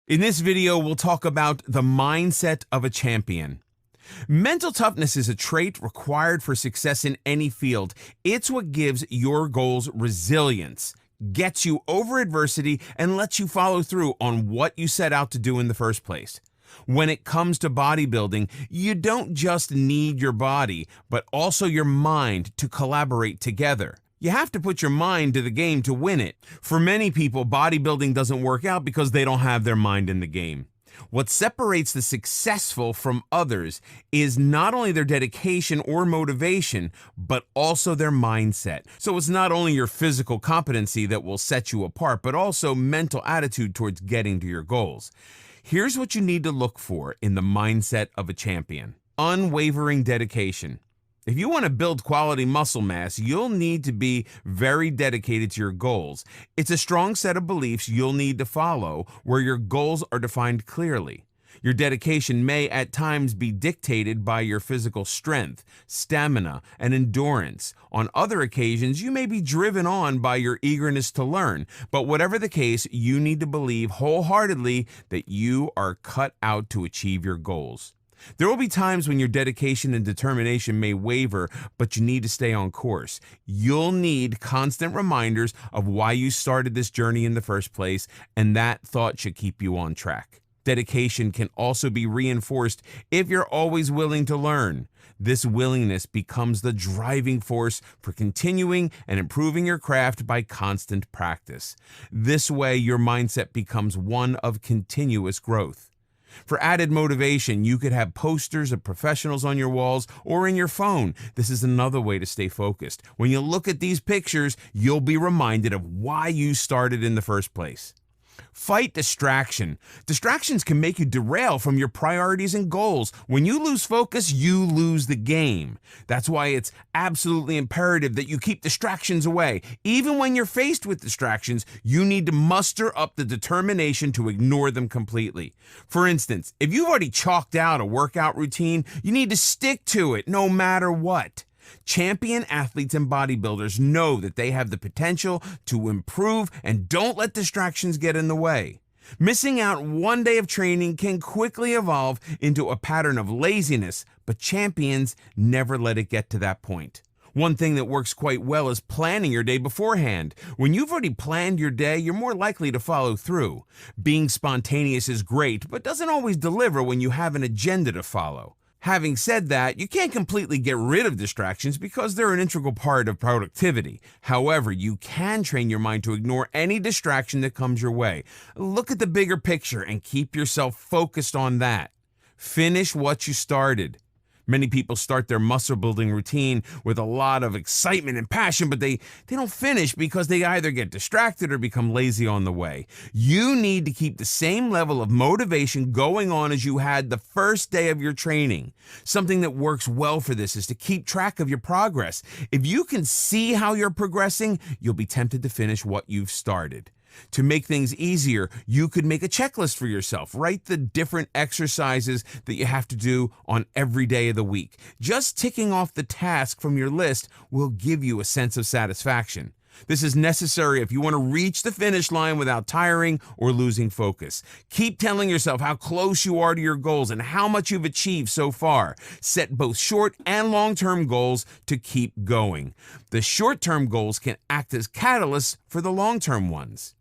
In this video, we'll talk about the mindset of a champion. Mental toughness is a trait required for success in any field. It's what gives your goals resilience, gets you over adversity, and lets you follow through on what you set out to do in the first place. When it comes to bodybuilding, you don't just need your body, but also your mind to collaborate together. You have to put your mind to the game to win it. For many people, bodybuilding doesn't work out because they don't have their mind in the game. What separates the successful from others is not only their dedication or motivation, but also their mindset. So it's not only your physical competency that will set you apart, but also mental attitude towards getting to your goals. Here's what you need to look for in the mindset of a champion: unwavering dedication. If you want to build quality muscle mass, you'll need to be very dedicated to your goals. It's a strong set of beliefs you'll need to follow where your goals are defined clearly. Your dedication may at times be dictated by your physical strength, stamina, and endurance. On other occasions, you may be driven on by your eagerness to learn. But whatever the case, you need to believe wholeheartedly that you are cut out to achieve your goals. There will be times when your dedication and determination may waver, but you need to stay on course. You'll need constant reminders of why you started this journey in the first place, and that thought should keep you on track. Dedication can also be reinforced if you're always willing to learn. This willingness becomes the driving force for continuing and improving your craft by constant practice. This way, your mindset becomes one of continuous growth. For added motivation, you could have posters of professionals on your walls or in your phone. This is another way to stay focused. When you look at these pictures, you'll be reminded of why you started in the first place. Fight distraction. Distractions can make you derail from your priorities and goals. When you lose focus, you lose the game. That's why it's absolutely imperative that you keep distractions away. Even when you're faced with distractions, you need to muster up the determination to ignore them completely. For instance, if you've already chalked out a workout routine, you need to stick to it no matter what. Champion athletes and bodybuilders know that they have the potential to improve and don't let distractions get in the way. Missing out one day of training can quickly evolve into a pattern of laziness, but champions never let it get to that point. One thing that works quite well is planning your day beforehand. When you've already planned your day, you're more likely to follow through. Being spontaneous is great, but doesn't always deliver when you have an agenda to follow. Having said that, you can't completely get rid of distractions because they're an integral part of productivity. However, you can train your mind to ignore any distraction that comes your way. Look at the bigger picture and keep yourself focused on that. Finish what you started. Many people start their muscle building routine with a lot of excitement and passion, but they don't finish because they either get distracted or become lazy on the way. You need to keep the same level of motivation going on as you had the first day of your training. Something that works well for this is to keep track of your progress. If you can see how you're progressing, you'll be tempted to finish what you've started. To make things easier, you could make a checklist for yourself. Write the different exercises that you have to do on every day of the week. Just ticking off the task from your list will give you a sense of satisfaction. This is necessary if you want to reach the finish line without tiring or losing focus. Keep telling yourself how close you are to your goals and how much you've achieved so far. Set both short and long-term goals to keep going. The short-term goals can act as catalysts for the long-term ones.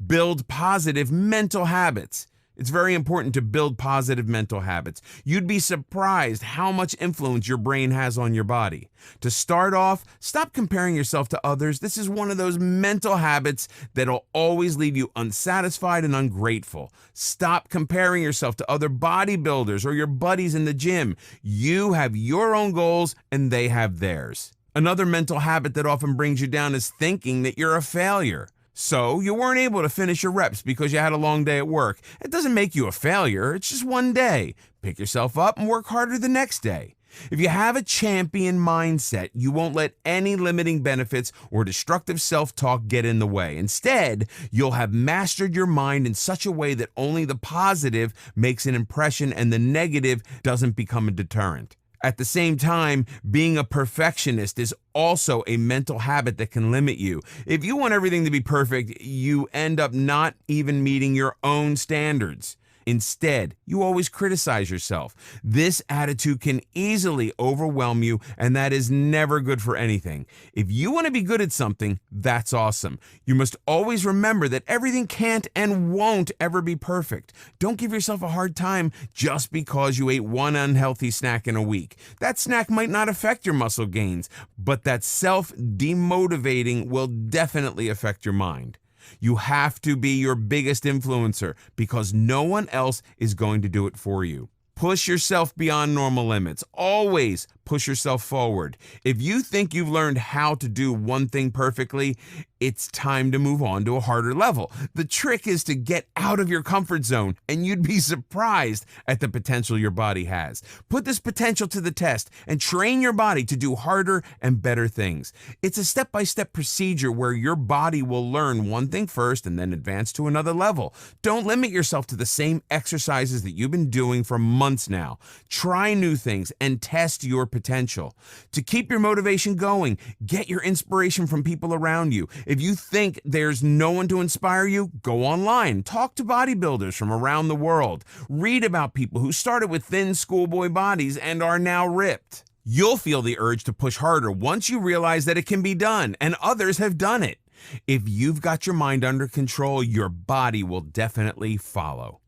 Build positive mental habits. It's very important to build positive mental habits. You'd be surprised how much influence your brain has on your body. To start off, stop comparing yourself to others. This is one of those mental habits that'll always leave you unsatisfied and ungrateful. Stop comparing yourself to other bodybuilders or your buddies in the gym. You have your own goals and they have theirs. Another mental habit that often brings you down is thinking that you're a failure. So you weren't able to finish your reps because you had a long day at work. It doesn't make you a failure. It's just one day. Pick yourself up and work harder the next day. If you have a champion mindset, you won't let any limiting benefits or destructive self-talk get in the way. Instead, you'll have mastered your mind in such a way that only the positive makes an impression and the negative doesn't become a deterrent. At the same time, being a perfectionist is also a mental habit that can limit you. If you want everything to be perfect, you end up not even meeting your own standards. Instead, you always criticize yourself. This attitude can easily overwhelm you, and that is never good for anything. If you want to be good at something, that's awesome. You must always remember that everything can't and won't ever be perfect. Don't give yourself a hard time just because you ate one unhealthy snack in a week. That snack might not affect your muscle gains, but that self-demotivating will definitely affect your mind. You have to be your biggest influencer because no one else is going to do it for you. Push yourself beyond normal limits. Always push yourself forward. If you think you've learned how to do one thing perfectly, it's time to move on to a harder level. The trick is to get out of your comfort zone, and you'd be surprised at the potential your body has. Put this potential to the test and train your body to do harder and better things. It's a step-by-step procedure where your body will learn one thing first and then advance to another level. Don't limit yourself to the same exercises that you've been doing for months now. Try new things and test your potential. To keep your motivation going, get your inspiration from people around you. If you think there's no one to inspire you, go online. Talk to bodybuilders from around the world. Read about people who started with thin schoolboy bodies and are now ripped. You'll feel the urge to push harder once you realize that it can be done, and others have done it. If you've got your mind under control, your body will definitely follow.